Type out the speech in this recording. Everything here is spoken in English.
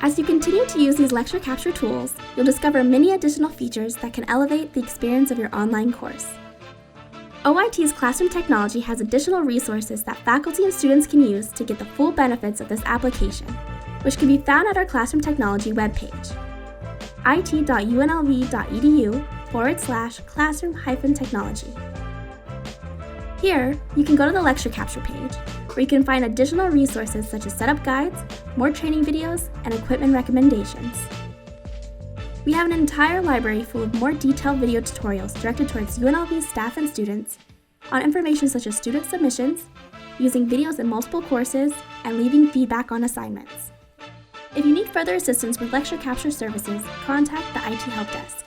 As you continue to use these lecture capture tools, you'll discover many additional features that can elevate the experience of your online course. OIT's Classroom Technology has additional resources that faculty and students can use to get the full benefits of this application, which can be found at our Classroom Technology webpage, it.unlv.edu/classroom-technology. Here, you can go to the lecture capture page, where you can find additional resources such as setup guides, more training videos, and equipment recommendations. We have an entire library full of more detailed video tutorials directed towards UNLV staff and students on information such as student submissions, using videos in multiple courses, and leaving feedback on assignments. If you need further assistance with lecture capture services, contact the IT Help Desk.